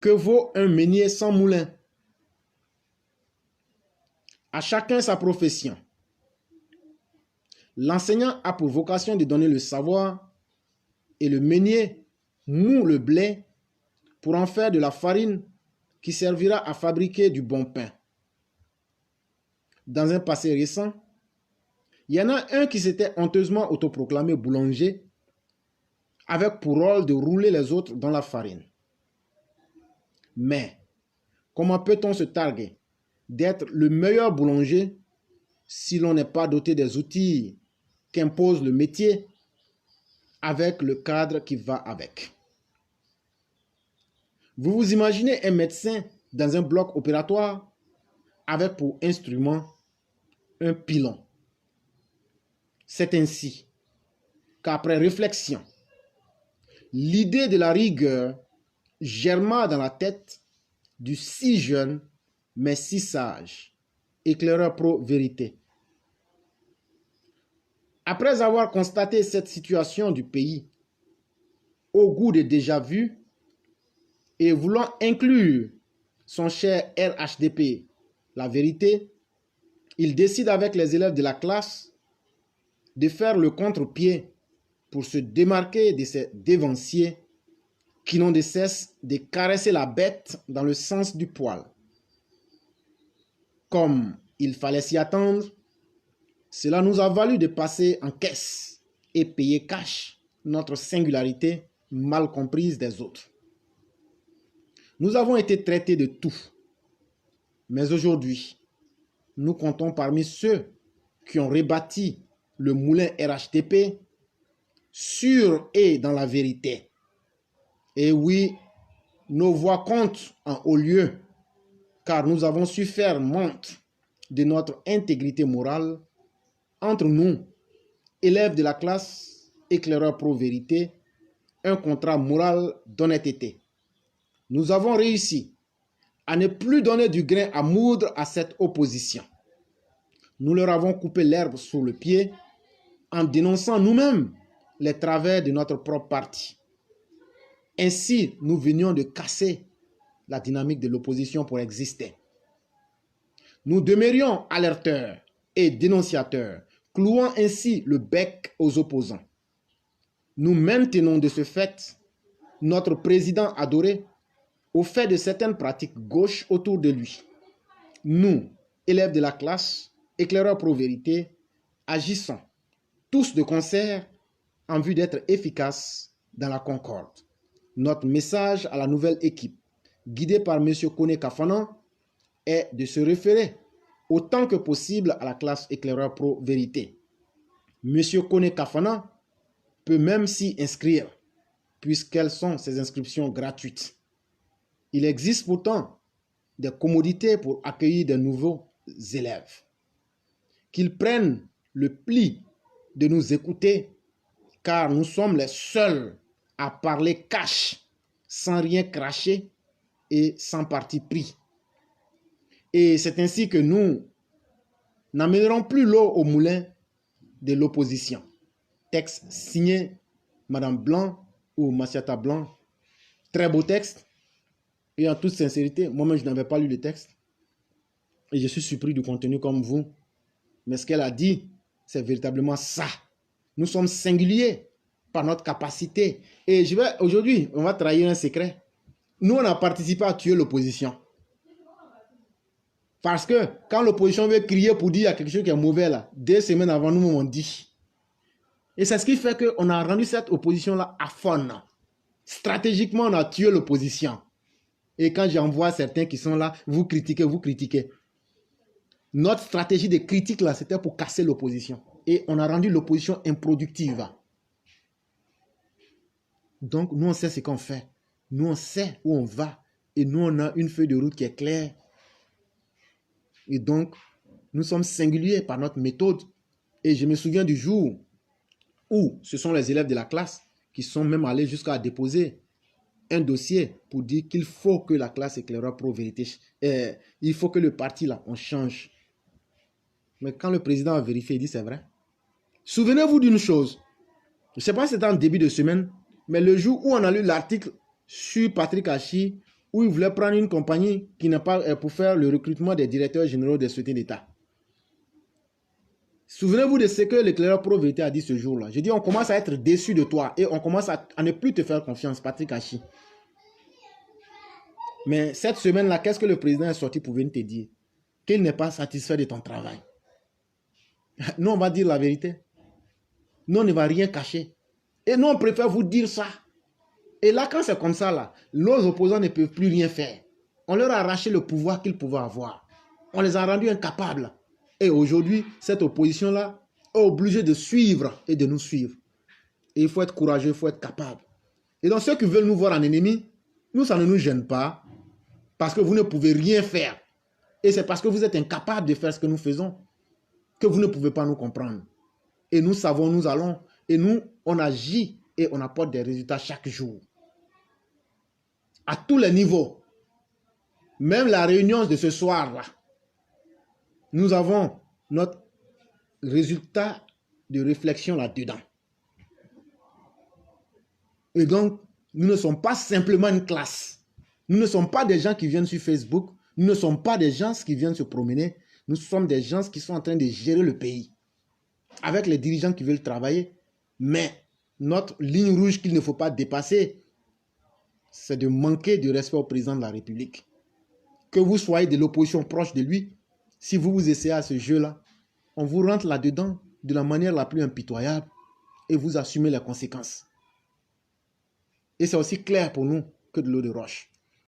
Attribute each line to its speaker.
Speaker 1: Que vaut un meunier sans moulin? À chacun sa profession. L'enseignant a pour vocation de donner le savoir et le meunier moud le blé pour en faire de la farine qui servira à fabriquer du bon pain. Dans un passé récent, il y en a un qui s'était honteusement autoproclamé boulanger avec pour rôle de rouler les autres dans la farine. Mais comment peut-on se targuer d'être le meilleur boulanger si l'on n'est pas doté des outils qu'impose le métier avec le cadre qui va avec? Vous vous imaginez un médecin dans un bloc opératoire avec pour instrument un pilon. C'est ainsi qu'après réflexion, l'idée de la rigueur germa dans la tête du si jeune mais si sage éclaireur pro-vérité. Après avoir constaté cette situation du pays au goût de déjà-vu et voulant inclure son cher RHDP, la vérité, il décide avec les élèves de la classe de faire le contre-pied pour se démarquer de ces dévanciers qui n'ont de cesse de caresser la bête dans le sens du poil. Comme il fallait s'y attendre, cela nous a valu de passer en caisse et payer cash notre singularité mal comprise des autres. Nous avons été traités de tout, mais aujourd'hui, nous comptons parmi ceux qui ont rebâti le moulin RHTP sur et dans la vérité. Et oui, nos voix comptent en haut lieu, car nous avons su faire montre de notre intégrité morale entre nous, élèves de la classe, éclaireurs pro-vérité, un contrat moral d'honnêteté. Nous avons réussi à ne plus donner du grain à moudre à cette opposition. Nous leur avons coupé l'herbe sous le pied en dénonçant nous-mêmes les travers de notre propre parti. Ainsi, nous venions de casser la dynamique de l'opposition pour exister. Nous demeurions alerteurs et dénonciateurs, clouant ainsi le bec aux opposants. Nous maintenons de ce fait notre président adoré au fait de certaines pratiques gauches autour de lui. Nous, élèves de la classe, éclaireurs pro-vérité, agissons tous de concert en vue d'être efficaces dans la concorde. Notre message à la nouvelle équipe, guidée par M. Kone Kafanan, est de se référer autant que possible à la classe éclaireur pro-vérité. M. Kone Kafanan peut même s'y inscrire, puisqu'elles sont ces inscriptions gratuites. Il existe pourtant des commodités pour accueillir de nouveaux élèves. Qu'ils prennent le pli de nous écouter, car nous sommes les seuls à parler cash, sans rien cracher et sans parti pris. Et c'est ainsi que nous n'amènerons plus l'eau au moulin de l'opposition. Texte signé Madame Blanc ou Massiata Blanc. Très beau texte. Et en toute sincérité, moi-même, je n'avais pas lu le texte. Et je suis surpris du contenu comme vous. Mais ce qu'elle a dit, c'est véritablement ça. Nous sommes singuliers par notre capacité. Et aujourd'hui, on va trahir un secret. Nous, on a participé à tuer l'opposition. Parce que quand l'opposition veut crier pour dire quelque chose qui est mauvais, là, 2 semaines avant, nous on dit. Et c'est ce qui fait qu'on a rendu cette opposition-là aphone. Stratégiquement, on a tué l'opposition. Et quand j'envoie certains qui sont là, vous critiquez, vous critiquez. Notre stratégie de critique, là, c'était pour casser l'opposition. Et on a rendu l'opposition improductive. Donc, nous, on sait ce qu'on fait. Nous, on sait où on va. Et nous, on a une feuille de route qui est claire. Et donc, nous sommes singuliers par notre méthode. Et je me souviens du jour où ce sont les élèves de la classe qui sont même allés jusqu'à déposer un dossier pour dire qu'il faut que la classe éclaireur pro-vérité, il faut que le parti là, on change. Mais quand le président a vérifié, il dit c'est vrai. Souvenez-vous d'une chose. Je ne sais pas si c'était en début de semaine, mais le jour où on a lu l'article sur Patrick Hachi, où il voulait prendre une compagnie qui n'a pas pour faire le recrutement des directeurs généraux des sociétés d'État. Souvenez-vous de ce que l'éclaireur pro-vérité a dit ce jour-là. Je dis, on commence à être déçu de toi et on commence à ne plus te faire confiance, Patrick Hachi. Mais cette semaine-là, qu'est-ce que le président est sorti pour venir te dire? Qu'il n'est pas satisfait de ton travail. Nous, on va dire la vérité. Nous, on ne va rien cacher. Et nous, on préfère vous dire ça. Et là, quand c'est comme ça, là, nos opposants ne peuvent plus rien faire. On leur a arraché le pouvoir qu'ils pouvaient avoir. On les a rendus incapables. Et aujourd'hui, cette opposition-là est obligée de suivre et de nous suivre. Et il faut être courageux, il faut être capable. Et donc, ceux qui veulent nous voir en ennemis, nous, ça ne nous gêne pas. Parce que vous ne pouvez rien faire. Et c'est parce que vous êtes incapable de faire ce que nous faisons que vous ne pouvez pas nous comprendre. Et nous savons, nous allons. Et nous, on agit et on apporte des résultats chaque jour. À tous les niveaux. Même la réunion de ce soir-là. Nous avons notre résultat de réflexion là-dedans. Et donc, nous ne sommes pas simplement une classe. Nous ne sommes pas des gens qui viennent sur Facebook. Nous ne sommes pas des gens qui viennent se promener. Nous sommes des gens qui sont en train de gérer le pays. Avec les dirigeants qui veulent travailler. Mais notre ligne rouge qu'il ne faut pas dépasser, c'est de manquer de respect au président de la République. Que vous soyez de l'opposition proche de lui, si vous vous essayez à ce jeu-là, on vous rentre là-dedans de la manière la plus impitoyable et vous assumez les conséquences. Et c'est aussi clair pour nous que de l'eau de roche.